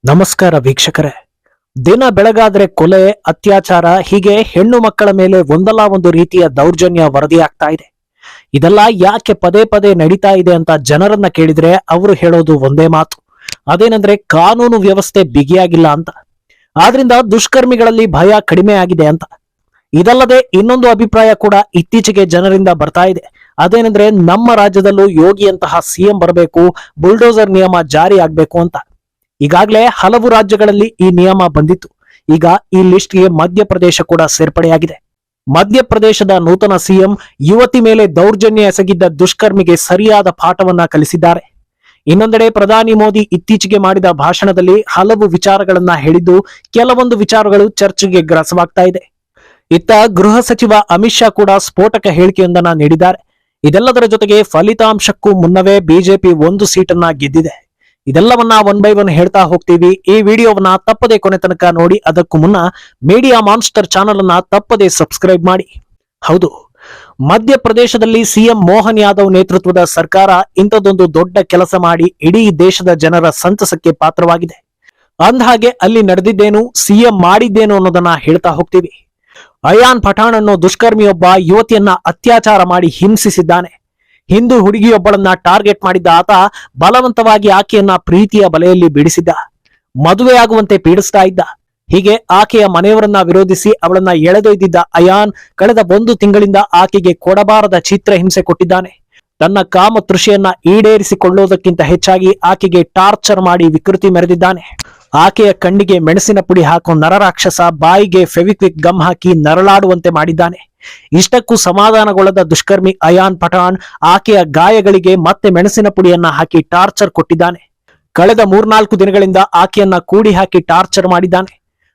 ನಮಸ್ಕಾರ ವೀಕ್ಷಕರೇ. ದಿನ ಬೆಳಗಾದ್ರೆ ಕೊಲೆ, ಅತ್ಯಾಚಾರ, ಹೀಗೆ ಹೆಣ್ಣು ಮಕ್ಕಳ ಮೇಲೆ ಒಂದಲ್ಲ ಒಂದು ರೀತಿಯ ದೌರ್ಜನ್ಯ ವರದಿಯಾಗ್ತಾ ಇದೆ. ಇದೆಲ್ಲ ಯಾಕೆ ಪದೇ ಪದೇ ನಡೀತಾ ಇದೆ ಅಂತ ಜನರನ್ನ ಕೇಳಿದ್ರೆ ಅವರು ಹೇಳೋದು ಒಂದೇ ಮಾತು, ಅದೇನಂದ್ರೆ ಕಾನೂನು ವ್ಯವಸ್ಥೆ ಬಿಗಿಯಾಗಿಲ್ಲ ಅಂತ. ಆದ್ರಿಂದ ದುಷ್ಕರ್ಮಿಗಳಲ್ಲಿ ಭಯ ಕಡಿಮೆ ಆಗಿದೆ ಅಂತ. ಇದಲ್ಲದೆ ಇನ್ನೊಂದು ಅಭಿಪ್ರಾಯ ಕೂಡ ಇತ್ತೀಚೆಗೆ ಜನರಿಂದ ಬರ್ತಾ ಇದೆ, ಅದೇನಂದ್ರೆ ನಮ್ಮ ರಾಜ್ಯದಲ್ಲೂ ಯೋಗಿಯಂತಹ ಸಿಎಂ ಬರಬೇಕು, ಬುಲ್ಡೋಸರ್ ನಿಯಮ ಜಾರಿ ಆಗ್ಬೇಕು ಅಂತ. ಈಗಾಗಲೇ ಹಲವು ರಾಜ್ಯಗಳಲ್ಲಿ ಈ ನಿಯಮ ಬಂದಿತ್ತು. ಈಗ ಈ ಲಿಸ್ಟ್ಗೆ ಮಧ್ಯಪ್ರದೇಶ ಕೂಡ ಸೇರ್ಪಡೆಯಾಗಿದೆ. ಮಧ್ಯಪ್ರದೇಶದ ನೂತನ ಸಿಎಂ ಯುವತಿ ಮೇಲೆ ದೌರ್ಜನ್ಯ ಎಸಗಿದ್ದ ದುಷ್ಕರ್ಮಿಗೆ ಸರಿಯಾದ ಪಾಠವನ್ನ ಕಲಿಸಿದ್ದಾರೆ. ಇನ್ನೊಂದೆಡೆ ಪ್ರಧಾನಿ ಮೋದಿ ಇತ್ತೀಚೆಗೆ ಮಾಡಿದ ಭಾಷಣದಲ್ಲಿ ಹಲವು ವಿಚಾರಗಳನ್ನ ಹೇಳಿದ್ದು, ಕೆಲವೊಂದು ವಿಚಾರಗಳು ಚರ್ಚೆಗೆ ಗ್ರಾಸವಾಗ್ತಾ ಇದೆ. ಇತ್ತ ಗೃಹ ಸಚಿವ ಅಮಿತ್ ಶಾ ಕೂಡ ಸ್ಫೋಟಕ ಹೇಳಿಕೆಯೊಂದನ್ನ ನೀಡಿದ್ದಾರೆ. ಇದೆಲ್ಲದರ ಜೊತೆಗೆ ಫಲಿತಾಂಶಕ್ಕೂ ಮುನ್ನವೇ ಬಿಜೆಪಿ 1 ಸೀಟನ್ನ ಗೆದ್ದಿದೆ. ಇದೆಲ್ಲವನ್ನ ಒನ್ ಬೈ ಒನ್ ಹೇಳ್ತಾ ಹೋಗ್ತೀವಿ. ಈ ವಿಡಿಯೋವನ್ನ ತಪ್ಪದೆ ಕೊನೆ ತನಕ ನೋಡಿ. ಅದಕ್ಕೂ ಮುನ್ನ ಮೀಡಿಯಾ ಮಾನ್ಸ್ಟರ್ ಚಾನೆಲ್ ಅನ್ನ ತಪ್ಪದೆ ಸಬ್ಸ್ಕ್ರೈಬ್ ಮಾಡಿ. ಹೌದು, ಮಧ್ಯಪ್ರದೇಶದಲ್ಲಿ ಸಿಎಂ ಮೋಹನ್ ಯಾದವ್ ನೇತೃತ್ವದ ಸರ್ಕಾರ ಇಂಥದೊಂದು ದೊಡ್ಡ ಕೆಲಸ ಮಾಡಿ ಇಡೀ ದೇಶದ ಜನರ ಸಂತಸಕ್ಕೆ ಪಾತ್ರವಾಗಿದೆ. ಅಂದಹಾಗೆ ಅಲ್ಲಿ ನಡೆದಿದ್ದೇನು, ಸಿಎಂ ಮಾಡಿದ್ದೇನು ಅನ್ನೋದನ್ನ ಹೇಳ್ತಾ ಹೋಗ್ತೀವಿ. ಅಯಾನ್ ಪಠಾಣ್ ಅನ್ನೋ ದುಷ್ಕರ್ಮಿಯೊಬ್ಬ ಯುವತಿಯನ್ನ ಅತ್ಯಾಚಾರ ಮಾಡಿ ಹಿಂಸಿಸಿದ್ದಾನೆ. ಹಿಂದೂ ಹುಡುಗಿಯೊಬ್ಬಳನ್ನ ಟಾರ್ಗೆಟ್ ಮಾಡಿದ್ದ ಆತ ಬಲವಂತವಾಗಿ ಆಕೆಯನ್ನ ಪ್ರೀತಿಯ ಬಲೆಯಲ್ಲಿ ಬೀಡಿಸಿದ್ದ, ಮದುವೆಯಾಗುವಂತೆ ಪೀಡಿಸ್ತಾ ಇದ್ದ. ಹೀಗೆ ಆಕೆಯ ಮನೆಯವರನ್ನ ವಿರೋಧಿಸಿ ಅವಳನ್ನ ಎಳೆದೊಯ್ದಿದ್ದ ಅಯಾನ್ ಕಳೆದ 1 ತಿಂಗಳಿಂದ ಆಕೆಗೆ ಕೊಡಬಾರದ ಚಿತ್ರಹಿಂಸೆ ಕೊಟ್ಟಿದ್ದಾನೆ. ತನ್ನ ಕಾಮ ತೃಷೆಯನ್ನ ಈಡೇರಿಸಿಕೊಳ್ಳುವುದಕ್ಕಿಂತ ಹೆಚ್ಚಾಗಿ ಆಕೆಗೆ ಟಾರ್ಚರ್ ಮಾಡಿ ವಿಕೃತಿ ಮೆರೆದಿದ್ದಾನೆ. ಆಕೆಯ ಕಣ್ಣಿಗೆ ಮೆಣಸಿನ ಪುಡಿ ಹಾಕೋ ನರರಾಕ್ಷಸ ಬಾಯಿಗೆ ಫೆವಿಕ್ವಿಕ್ ಗಮ್ ಹಾಕಿ ನರಳಾಡುವಂತೆ ಮಾಡಿದ್ದಾನೆ. ಇಷ್ಟಕ್ಕೂ ಸಮಾಧಾನಗೊಳ್ಳದ ದುಷ್ಕರ್ಮಿ ಅಯಾನ್ ಪಠಾಣ್ ಆಕೆಯ ಗಾಯಗಳಿಗೆ ಮತ್ತೆ ಮೆಣಸಿನ ಪುಡಿಯನ್ನ ಹಾಕಿ ಟಾರ್ಚರ್ ಕೊಟ್ಟಿದ್ದಾನೆ. ಕಳೆದ 3-4 ದಿನಗಳಿಂದ ಆಕೆಯನ್ನ ಕೂಡಿ ಹಾಕಿ ಟಾರ್ಚರ್ ಮಾಡಿದ್ದಾನೆ.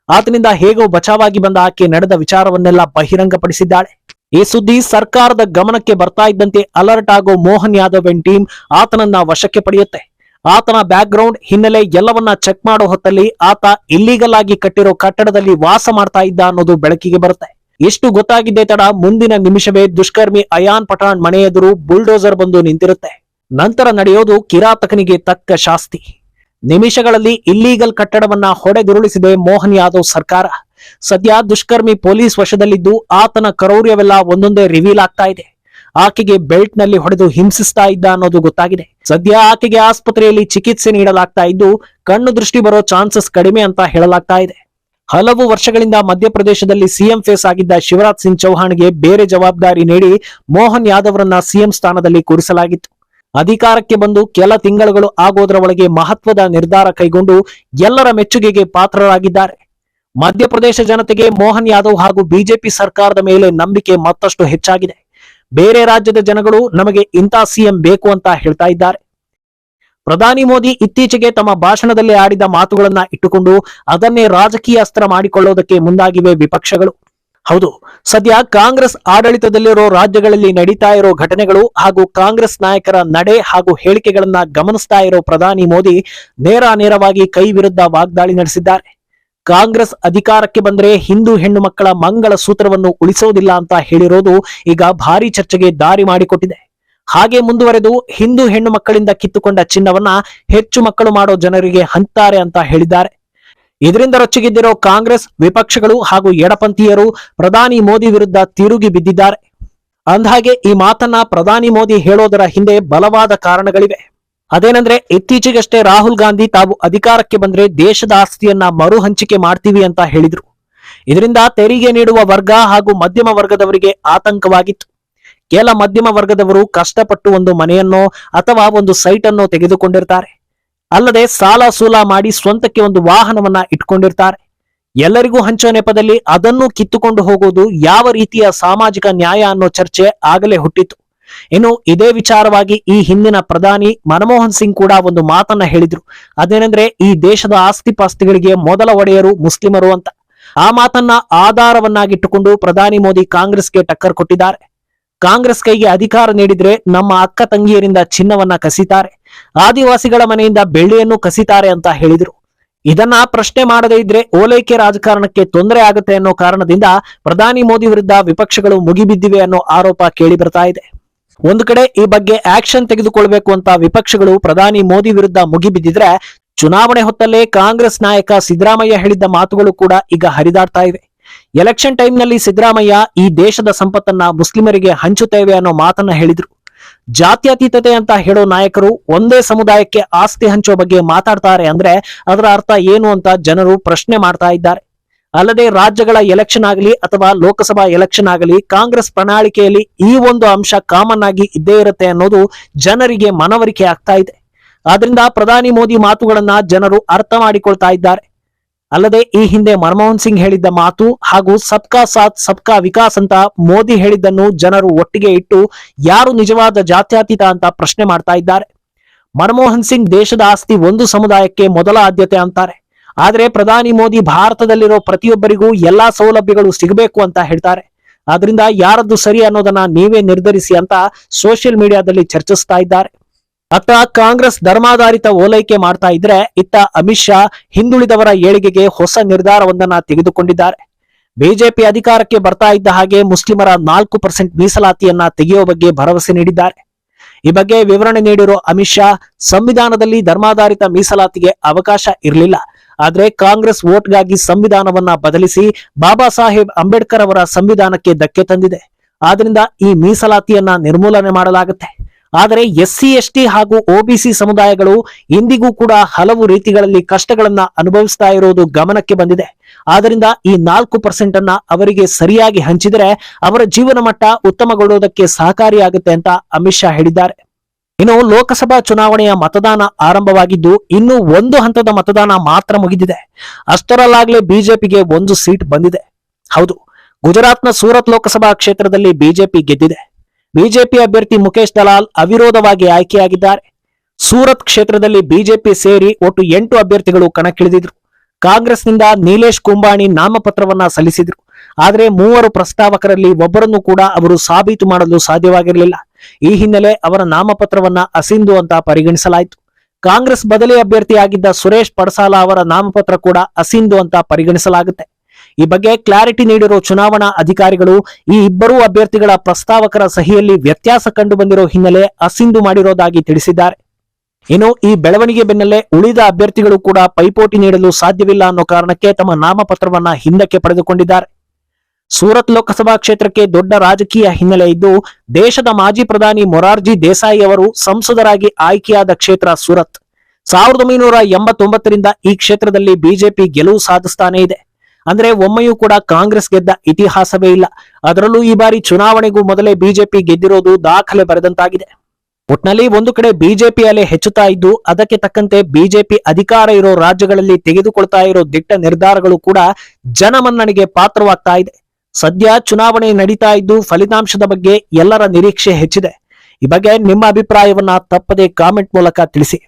ಆತನಿಂದ ಹೇಗೋ ಬಚಾವಾಗಿ ಬಂದ ಆಕೆ ನಡೆದ ವಿಚಾರವನ್ನೆಲ್ಲ ಬಹಿರಂಗಪಡಿಸಿದ್ದಾಳೆ. ಈ ಸುದ್ದಿ ಸರ್ಕಾರದ ಗಮನಕ್ಕೆ ಬರ್ತಾ ಇದ್ದಂತೆ ಅಲರ್ಟ್ ಆಗೋ ಮೋಹನ್ ಯಾದವ್ ಅಂಡ್ ಟೀಮ್ ಆತನನ್ನ ವಶಕ್ಕೆ ಪಡೆಯುತ್ತೆ. ಆತನ ಬ್ಯಾಕ್ ಗ್ರೌಂಡ್ ಹಿನ್ನೆಲೆ ಎಲ್ಲವನ್ನ ಚೆಕ್ ಮಾಡೋ ಹೊತ್ತಲ್ಲಿ ಆತ ಇಲ್ಲೀಗಲ್ ಆಗಿ ಕಟ್ಟಿರೋ ಕಟ್ಟಡದಲ್ಲಿ ವಾಸ ಮಾಡ್ತಾ ಇದ್ದ ಅನ್ನೋದು ಬೆಳಕಿಗೆ ಬರುತ್ತೆ. ಇಷ್ಟು ಗೊತ್ತಾಗಿದ್ದೇ ತಡ ಮುಂದಿನ ನಿಮಿಷವೇ ದುಷ್ಕರ್ಮಿ ಅಯಾನ್ ಪಠಾಣ್ ಮನೆ ಎದುರು ಬುಲ್ಡೋಸರ್ ಬಂದು ನಿಂತಿರುತ್ತೆ. ನಂತರ ನಡೆಯೋದು ಕಿರಾತಕನಿಗೆ ತಕ್ಕ ಶಾಸ್ತಿ. ನಿಮಿಷಗಳಲ್ಲಿ ಇಲ್ಲೀಗಲ್ ಕಟ್ಟಡವನ್ನ ಹೊಡೆದುರುಳಿಸಿದೆ ಮೋಹನ್ ಯಾದವ್ ಸರ್ಕಾರ. ಸದ್ಯ ದುಷ್ಕರ್ಮಿ ಪೊಲೀಸ್ ವಶದಲ್ಲಿದ್ದು ಆತನ ಕ್ರೌರ್ಯವೆಲ್ಲ ಒಂದೊಂದೇ ರಿವೀಲ್ ಆಗ್ತಾ ಇದೆ. ಆಕೆಗೆ ಬೆಲ್ಟ್ ನಲ್ಲಿ ಹೊಡೆದು ಹಿಂಸಿಸ್ತಾ ಇದ್ದ ಅನ್ನೋದು ಗೊತ್ತಾಗಿದೆ. ಸದ್ಯ ಆಕೆಗೆ ಆಸ್ಪತ್ರೆಯಲ್ಲಿ ಚಿಕಿತ್ಸೆ ನೀಡಲಾಗ್ತಾ ಇದ್ದು ಕಣ್ಣು ದೃಷ್ಟಿ ಬರೋ ಚಾನ್ಸಸ್ ಕಡಿಮೆ ಅಂತ ಹೇಳಲಾಗ್ತಾ ಇದೆ. ಹಲವು ವರ್ಷಗಳಿಂದ ಮಧ್ಯಪ್ರದೇಶದಲ್ಲಿ ಸಿಎಂ ಫೇಸ್ ಆಗಿದ್ದ ಶಿವರಾಜ್ ಸಿಂಗ್ ಚೌಹಾಣ್ಗೆ ಬೇರೆ ಜವಾಬ್ದಾರಿ ನೀಡಿ ಮೋಹನ್ ಯಾದವ್ರನ್ನ ಸಿಎಂ ಸ್ಥಾನದಲ್ಲಿ ಕೂರಿಸಲಾಗಿತ್ತು. ಅಧಿಕಾರಕ್ಕೆ ಬಂದು ಕೆಲ ತಿಂಗಳುಗಳು ಆಗೋದರ ಒಳಗೆ ಮಹತ್ವದ ನಿರ್ಧಾರ ಕೈಗೊಂಡು ಎಲ್ಲರ ಮೆಚ್ಚುಗೆಗೆ ಪಾತ್ರರಾಗಿದ್ದಾರೆ. ಮಧ್ಯಪ್ರದೇಶ ಜನತೆಗೆ ಮೋಹನ್ ಯಾದವ್ ಹಾಗೂ ಬಿಜೆಪಿ ಸರ್ಕಾರದ ಮೇಲೆ ನಂಬಿಕೆ ಮತ್ತಷ್ಟು ಹೆಚ್ಚಾಗಿದೆ. ಬೇರೆ ರಾಜ್ಯದ ಜನಗಳು ನಮಗೆ ಇಂಥ ಸಿಎಂ ಬೇಕು ಅಂತ ಹೇಳ್ತಾ ಇದ್ದಾರೆ. ಪ್ರಧಾನಿ ಮೋದಿ ಇತ್ತೀಚೆಗೆ ತಮ್ಮ ಭಾಷಣದಲ್ಲಿ ಆಡಿದ ಮಾತುಗಳನ್ನ ಇಟ್ಟುಕೊಂಡು ಅದನ್ನೇ ರಾಜಕೀಯ ಅಸ್ತ್ರ ಮಾಡಿಕೊಳ್ಳೋದಕ್ಕೆ ಮುಂದಾಗಿವೆ ವಿಪಕ್ಷಗಳು. ಹೌದು, ಸದ್ಯ ಕಾಂಗ್ರೆಸ್ ಆಡಳಿತದಲ್ಲಿರೋ ರಾಜ್ಯಗಳಲ್ಲಿ ನಡೀತಾ ಇರೋ ಘಟನೆಗಳು ಹಾಗೂ ಕಾಂಗ್ರೆಸ್ ನಾಯಕರ ನಡೆ ಹಾಗೂ ಹೇಳಿಕೆಗಳನ್ನ ಗಮನಿಸ್ತಾ ಇರೋ ಪ್ರಧಾನಿ ಮೋದಿ ನೇರವಾಗಿ ಕೈ ವಿರುದ್ಧ ವಾಗ್ದಾಳಿ ನಡೆಸಿದ್ದಾರೆ. ಕಾಂಗ್ರೆಸ್ ಅಧಿಕಾರಕ್ಕೆ ಬಂದ್ರೆ ಹಿಂದೂ ಹೆಣ್ಣು ಮಕ್ಕಳ ಮಂಗಳ ಸೂತ್ರವನ್ನು ಉಳಿಸೋದಿಲ್ಲ ಅಂತ ಹೇಳಿರೋದು ಈಗ ಭಾರಿ ಚರ್ಚೆಗೆ ದಾರಿ ಮಾಡಿಕೊಟ್ಟಿದೆ. ಹಾಗೆ ಮುಂದುವರೆದು ಹಿಂದೂ ಹೆಣ್ಣು ಮಕ್ಕಳಿಂದ ಕಿತ್ತುಕೊಂಡ ಚಿನ್ನವನ್ನ ಹೆಚ್ಚು ಮಕ್ಕಳು ಮಾಡೋ ಜನರಿಗೆ ಹಂಚ್ತಾರೆ ಅಂತ ಹೇಳಿದ್ದಾರೆ. ಇದರಿಂದ ರೊಚ್ಚಿಗೆದ್ದಿರೋ ಕಾಂಗ್ರೆಸ್ ವಿಪಕ್ಷಗಳು ಹಾಗೂ ಎಡಪಂಥೀಯರು ಪ್ರಧಾನಿ ಮೋದಿ ವಿರುದ್ಧ ತಿರುಗಿ ಬಿದ್ದಿದ್ದಾರೆ. ಅಂದಹಾಗೆ ಈ ಮಾತನ್ನ ಪ್ರಧಾನಿ ಮೋದಿ ಹೇಳೋದರ ಹಿಂದೆ ಬಲವಾದ ಕಾರಣಗಳಿವೆ. ಅದೇನಂದ್ರೆ ಇತ್ತೀಚೆಗಷ್ಟೇ ರಾಹುಲ್ ಗಾಂಧಿ ತಾವು ಅಧಿಕಾರಕ್ಕೆ ಬಂದ್ರೆ ದೇಶದ ಆಸ್ತಿಯನ್ನ ಮರು ಹಂಚಿಕೆ ಮಾಡ್ತೀವಿ ಅಂತ ಹೇಳಿದ್ರು. ಇದರಿಂದ ತೆರಿಗೆ ನೀಡುವ ವರ್ಗ ಹಾಗೂ ಮಧ್ಯಮ ವರ್ಗದವರಿಗೆ ಆತಂಕವಾಗಿತ್ತು. ಕೆಲ ಮಧ್ಯಮ ವರ್ಗದವರು ಕಷ್ಟಪಟ್ಟು ಒಂದು ಮನೆಯನ್ನೋ ಅಥವಾ ಒಂದು ಸೈಟ್ ಅನ್ನೋ ತೆಗೆದುಕೊಂಡಿರ್ತಾರೆ. ಅಲ್ಲದೆ ಸಾಲ ಸೂಲ ಮಾಡಿ ಸ್ವಂತಕ್ಕೆ ಒಂದು ವಾಹನವನ್ನ ಇಟ್ಕೊಂಡಿರ್ತಾರೆ. ಎಲ್ಲರಿಗೂ ಹಂಚೋ ನೆಪದಲ್ಲಿ ಅದನ್ನು ಕಿತ್ತುಕೊಂಡು ಹೋಗೋದು ಯಾವ ರೀತಿಯ ಸಾಮಾಜಿಕ ನ್ಯಾಯ ಅನ್ನೋ ಚರ್ಚೆ ಆಗಲೇ ಹುಟ್ಟಿತ್ತು. ಇನ್ನು ಇದೇ ವಿಚಾರವಾಗಿ ಈ ಹಿಂದಿನ ಪ್ರಧಾನಿ ಮನಮೋಹನ್ ಸಿಂಗ್ ಕೂಡ ಒಂದು ಮಾತನ್ನ ಹೇಳಿದ್ರು. ಅದೇನೆಂದ್ರೆ ಈ ದೇಶದ ಆಸ್ತಿ ಪಾಸ್ತಿಗಳಿಗೆ ಮೊದಲ ಒಡೆಯರು ಮುಸ್ಲಿಮರು ಅಂತ. ಆ ಮಾತನ್ನ ಆಧಾರವನ್ನಾಗಿಟ್ಟುಕೊಂಡು ಪ್ರಧಾನಿ ಮೋದಿ ಕಾಂಗ್ರೆಸ್ಗೆ ಟಕ್ಕರ್ ಕೊಟ್ಟಿದ್ದಾರೆ. ಕಾಂಗ್ರೆಸ್ ಕೈಗೆ ಅಧಿಕಾರ ನೀಡಿದ್ರೆ ನಮ್ಮ ಅಕ್ಕ ತಂಗಿಯರಿಂದ ಚಿನ್ನವನ್ನ ಕಸಿತಾರೆ, ಆದಿವಾಸಿಗಳ ಮನೆಯಿಂದ ಬೆಳ್ಳಿಯನ್ನು ಕಸಿತಾರೆ ಅಂತ ಹೇಳಿದ್ರು. ಇದನ್ನ ಪ್ರಶ್ನೆ ಮಾಡದೇ ಇದ್ರೆ ಓಲೈಕೆ ರಾಜಕಾರಣಕ್ಕೆ ತೊಂದರೆ ಆಗುತ್ತೆ ಅನ್ನೋ ಕಾರಣದಿಂದ ಪ್ರಧಾನಿ ಮೋದಿ ವಿರುದ್ಧ ವಿಪಕ್ಷಗಳು ಮುಗಿಬಿದ್ದಿವೆ ಅನ್ನೋ ಆರೋಪ ಕೇಳಿ ಬರ್ತಾ ಇದೆ. ಒಂದು ಕಡೆ ಈ ಬಗ್ಗೆ ಆಕ್ಷನ್ ತೆಗೆದುಕೊಳ್ಬೇಕು ಅಂತ ವಿಪಕ್ಷಗಳು ಪ್ರಧಾನಿ ಮೋದಿ ವಿರುದ್ಧ ಮುಗಿಬಿದ್ದಿದ್ರೆ, ಚುನಾವಣೆ ಹೊತ್ತಲ್ಲೇ ಕಾಂಗ್ರೆಸ್ ನಾಯಕ ಸಿದ್ದರಾಮಯ್ಯ ಹೇಳಿದ್ದ ಮಾತುಗಳು ಕೂಡ ಈಗ ಹರಿದಾಡ್ತಾ ಇವೆ. ಎಲೆಕ್ಷನ್ ಟೈಮ್ನಲ್ಲಿ ಸಿದ್ದರಾಮಯ್ಯ ಈ ದೇಶದ ಸಂಪತ್ತನ್ನ ಮುಸ್ಲಿಮರಿಗೆ ಹಂಚುತ್ತೇವೆ ಅನ್ನೋ ಮಾತನ್ನ ಹೇಳಿದ್ರು. ಜಾತ್ಯತೀತತೆ ಅಂತ ಹೇಳೋ ನಾಯಕರು ಒಂದೇ ಸಮುದಾಯಕ್ಕೆ ಆಸ್ತಿ ಹಂಚೋ ಬಗ್ಗೆ ಮಾತಾಡ್ತಾರೆ ಅಂದ್ರೆ ಅದರ ಅರ್ಥ ಏನು ಅಂತ ಜನರು ಪ್ರಶ್ನೆ ಮಾಡ್ತಾ ಇದ್ದಾರೆ. ಅಲ್ಲದೆ ರಾಜ್ಯಗಳ ಎಲೆಕ್ಷನ್ ಆಗಲಿ ಅಥವಾ ಲೋಕಸಭಾ ಎಲೆಕ್ಷನ್ ಆಗಲಿ ಕಾಂಗ್ರೆಸ್ ಪ್ರಣಾಳಿಕೆಯಲ್ಲಿ ಈ ಒಂದು ಅಂಶ ಕಾಮನ್ ಆಗಿ ಇದ್ದೇ ಇರುತ್ತೆ ಅನ್ನೋದು ಜನರಿಗೆ ಮನವರಿಕೆ ಆಗ್ತಾ ಇದೆ. ಆದ್ರಿಂದ ಪ್ರಧಾನಿ ಮೋದಿ ಮಾತುಗಳನ್ನ ಜನರು ಅರ್ಥ ಮಾಡಿಕೊಳ್ತಾ ಇದ್ದಾರೆ. ಅಲ್ಲದೆ ಈ ಹಿಂದೆ ಮನಮೋಹನ್ ಸಿಂಗ್ ಹೇಳಿದ್ದ ಮಾತು ಹಾಗೂ ಸಬ್ಕಾ ಸಾಥ್ ಸಬ್ಕಾ ವಿಕಾಸ್ ಅಂತ ಮೋದಿ ಹೇಳಿದ್ದನ್ನು ಜನರು ಒಟ್ಟಿಗೆ ಇಟ್ಟು ಯಾರು ನಿಜವಾದ ಜಾತ್ಯತೀತ ಅಂತ ಪ್ರಶ್ನೆ ಮಾಡ್ತಾ ಇದ್ದಾರೆ. ಮನಮೋಹನ್ ಸಿಂಗ್ ದೇಶದ ಆಸ್ತಿ ಒಂದು ಸಮುದಾಯಕ್ಕೆ ಮೊದಲ ಆದ್ಯತೆ ಅಂತಾರೆ. ಆದ್ರೆ ಪ್ರಧಾನಿ ಮೋದಿ ಭಾರತದಲ್ಲಿರೋ ಪ್ರತಿಯೊಬ್ಬರಿಗೂ ಎಲ್ಲಾ ಸೌಲಭ್ಯಗಳು ಸಿಗಬೇಕು ಅಂತ ಹೇಳ್ತಾರೆ. ಆದ್ರಿಂದ ಯಾರದ್ದು ಸರಿ ಅನ್ನೋದನ್ನ ನೀವೇ ನಿರ್ಧರಿಸಿ ಅಂತ ಸೋಷಿಯಲ್ ಮೀಡಿಯಾದಲ್ಲಿ ಚರ್ಚಿಸ್ತಾ ಇದ್ದಾರೆ. ಅತ್ತ ಕಾಂಗ್ರೆಸ್ ಧರ್ಮಾಧಾರಿತ ಓಲೈಕೆ ಮಾಡ್ತಾ ಇದ್ರೆ, ಇತ್ತ ಅಮಿತ್ ಶಾ ಹಿಂದುಳಿದವರ ಏಳಿಗೆಗೆ ಹೊಸ ನಿರ್ಧಾರವೊಂದನ್ನ ತೆಗೆದುಕೊಂಡಿದ್ದಾರೆ. ಬಿಜೆಪಿ ಅಧಿಕಾರಕ್ಕೆ ಬರ್ತಾ ಇದ್ದ ಹಾಗೆ ಮುಸ್ಲಿಮರ 4% ಮೀಸಲಾತಿಯನ್ನ ತೆಗೆಯುವ ಬಗ್ಗೆ ಭರವಸೆ ನೀಡಿದ್ದಾರೆ. ಈ ಬಗ್ಗೆ ವಿವರಣೆ ನೀಡಿರೋ ಅಮಿತ್ ಶಾ, ಸಂವಿಧಾನದಲ್ಲಿ ಧರ್ಮಾಧಾರಿತ ಮೀಸಲಾತಿಗೆ ಅವಕಾಶ ಇರಲಿಲ್ಲ. ಆದ್ರೆ ಕಾಂಗ್ರೆಸ್ ವೋಟ್ಗಾಗಿ ಸಂವಿಧಾನವನ್ನ ಬದಲಿಸಿ ಬಾಬಾ ಸಾಹೇಬ್ ಅಂಬೇಡ್ಕರ್ ಅವರ ಸಂವಿಧಾನಕ್ಕೆ ಧಕ್ಕೆ ತಂದಿದೆ. ಆದ್ರಿಂದ ಈ ಮೀಸಲಾತಿಯನ್ನ ನಿರ್ಮೂಲನೆ ಮಾಡಲಾಗುತ್ತೆ. ಆದರೆ SC ST ಹಾಗೂ OBC ಸಮುದಾಯಗಳು ಇಂದಿಗೂ ಕೂಡ ಹಲವು ರೀತಿಗಳಲ್ಲಿ ಕಷ್ಟಗಳನ್ನ ಅನುಭವಿಸ್ತಾ ಇರುವುದು ಗಮನಕ್ಕೆ ಬಂದಿದೆ. ಆದ್ರಿಂದ ಈ 4% ಅನ್ನ ಅವರಿಗೆ ಸರಿಯಾಗಿ ಹಂಚಿದರೆ ಅವರ ಜೀವನ ಮಟ್ಟ ಉತ್ತಮಗೊಳ್ಳುವುದಕ್ಕೆ ಸಹಕಾರಿಯಾಗುತ್ತೆ ಅಂತ ಅಮಿತ್ ಶಾ ಹೇಳಿದ್ದಾರೆ. ಇನ್ನು ಲೋಕಸಭಾ ಚುನಾವಣೆಯ ಮತದಾನ ಆರಂಭವಾಗಿದ್ದು ಇನ್ನೂ ಒಂದು ಹಂತದ ಮತದಾನ ಮಾತ್ರ ಮುಗಿದಿದೆ. ಅಷ್ಟರಲ್ಲಾಗಲೇ ಬಿಜೆಪಿಗೆ 1 ಸೀಟ್ ಬಂದಿದೆ. ಹೌದು, ಗುಜರಾತ್ನ ಸೂರತ್ ಲೋಕಸಭಾ ಕ್ಷೇತ್ರದಲ್ಲಿ ಬಿಜೆಪಿ ಗೆದ್ದಿದೆ. ಬಿಜೆಪಿ ಅಭ್ಯರ್ಥಿ ಮುಖೇಶ್ ದಲಾಲ್ ಅವಿರೋಧವಾಗಿ ಆಯ್ಕೆಯಾಗಿದ್ದಾರೆ. ಸೂರತ್ ಕ್ಷೇತ್ರದಲ್ಲಿ ಬಿಜೆಪಿ ಸೇರಿ ಒಟ್ಟು 8 ಅಭ್ಯರ್ಥಿಗಳು ಕಣಕ್ಕಿಳಿದಿದ್ರು. ಕಾಂಗ್ರೆಸ್ನಿಂದ ನೀಲೇಶ್ ಕುಂಬಾಣಿ ನಾಮಪತ್ರವನ್ನ ಸಲ್ಲಿಸಿದ್ರು. ಆದರೆ 3 ಪ್ರಸ್ತಾವಕರಲ್ಲಿ ಒಬ್ಬರನ್ನು ಕೂಡ ಅವರು ಸಾಬೀತು ಮಾಡಲು ಸಾಧ್ಯವಾಗಿರಲಿಲ್ಲ. ಈ ಹಿನ್ನೆಲೆ ಅವರ ನಾಮಪತ್ರವನ್ನ ಅಸಿಂಧು ಅಂತ ಪರಿಗಣಿಸಲಾಯಿತು. ಕಾಂಗ್ರೆಸ್ ಬದಲಿ ಅಭ್ಯರ್ಥಿಯಾಗಿದ್ದ ಸುರೇಶ್ ಪಡಸಾಲ ಅವರ ನಾಮಪತ್ರ ಕೂಡ ಅಸಿಂಧು ಅಂತ ಪರಿಗಣಿಸಲಾಗುತ್ತೆ. ಈ ಬಗ್ಗೆ ಕ್ಲಾರಿಟಿ ನೀಡಿರೋ ಚುನಾವಣಾ ಅಧಿಕಾರಿಗಳು ಈ ಇಬ್ಬರೂ ಅಭ್ಯರ್ಥಿಗಳ ಪ್ರಸ್ತಾವಕರ ಸಹಿಯಲ್ಲಿ ವ್ಯತ್ಯಾಸ ಕಂಡು ಬಂದಿರೋ ಹಿನ್ನೆಲೆ ಅಸಿಂಧು ಮಾಡಿರೋದಾಗಿ ತಿಳಿಸಿದ್ದಾರೆ. ಇನ್ನು ಈ ಬೆಳವಣಿಗೆ ಬೆನ್ನಲ್ಲೇ ಉಳಿದ ಅಭ್ಯರ್ಥಿಗಳು ಕೂಡ ಪೈಪೋಟಿ ನೀಡಲು ಸಾಧ್ಯವಿಲ್ಲ ಅನ್ನೋ ಕಾರಣಕ್ಕೆ ತಮ್ಮ ನಾಮಪತ್ರವನ್ನ ಹಿಂದಕ್ಕೆ ಪಡೆದುಕೊಂಡಿದ್ದಾರೆ. ಸೂರತ್ ಲೋಕಸಭಾ ಕ್ಷೇತ್ರಕ್ಕೆ ದೊಡ್ಡ ರಾಜಕೀಯ ಹಿನ್ನೆಲೆ ಇದ್ದು, ದೇಶದ ಮಾಜಿ ಪ್ರಧಾನಿ ಮೊರಾರ್ಜಿ ದೇಸಾಯಿ ಅವರು ಸಂಸದರಾಗಿ ಆಯ್ಕೆಯಾದ ಕ್ಷೇತ್ರ ಸೂರತ್. 1989ರಿಂದ ಈ ಕ್ಷೇತ್ರದಲ್ಲಿ ಬಿಜೆಪಿ ಗೆಲುವು ಸಾಧಿಸ್ತಾನೇ ಇದೆ. ಅಂದ್ರೆ ಒಮ್ಮೆಯೂ ಕೂಡ ಕಾಂಗ್ರೆಸ್ ಗೆದ್ದ ಇತಿಹಾಸವೇ ಇಲ್ಲ. ಅದರಲ್ಲೂ ಈ ಬಾರಿ ಚುನಾವಣೆಗೂ ಮೊದಲೇ ಬಿಜೆಪಿ ಗೆದ್ದಿರೋದು ದಾಖಲೆ ಬರೆದಂತಾಗಿದೆ. ಒಟ್ನಲ್ಲಿ ಒಂದು ಕಡೆ ಬಿಜೆಪಿ ಅಲೆ ಹೆಚ್ಚುತ್ತಾ ಇದ್ದು, ಅದಕ್ಕೆ ತಕ್ಕಂತೆ ಬಿಜೆಪಿ ಅಧಿಕಾರ ಇರೋ ರಾಜ್ಯಗಳಲ್ಲಿ ತೆಗೆದುಕೊಳ್ತಾ ಇರೋ ದಿಟ್ಟ ನಿರ್ಧಾರಗಳು ಕೂಡ ಜನಮನ್ನಣೆಗೆ ಪಾತ್ರವಾಗ್ತಾ ಇದೆ. ಸದ್ಯ ಚುನಾವಣೆ ನಡೀತಾ ಇದ್ದು ಫಲಿತಾಂಶದ ಬಗ್ಗೆ ಎಲ್ಲರ ನಿರೀಕ್ಷೆ ಹೆಚ್ಚಿದೆ. ಈ ಬಗ್ಗೆ ನಿಮ್ಮ ಅಭಿಪ್ರಾಯವನ್ನ ತಪ್ಪದೆ ಕಾಮೆಂಟ್ ಮೂಲಕ ತಿಳಿಸಿ.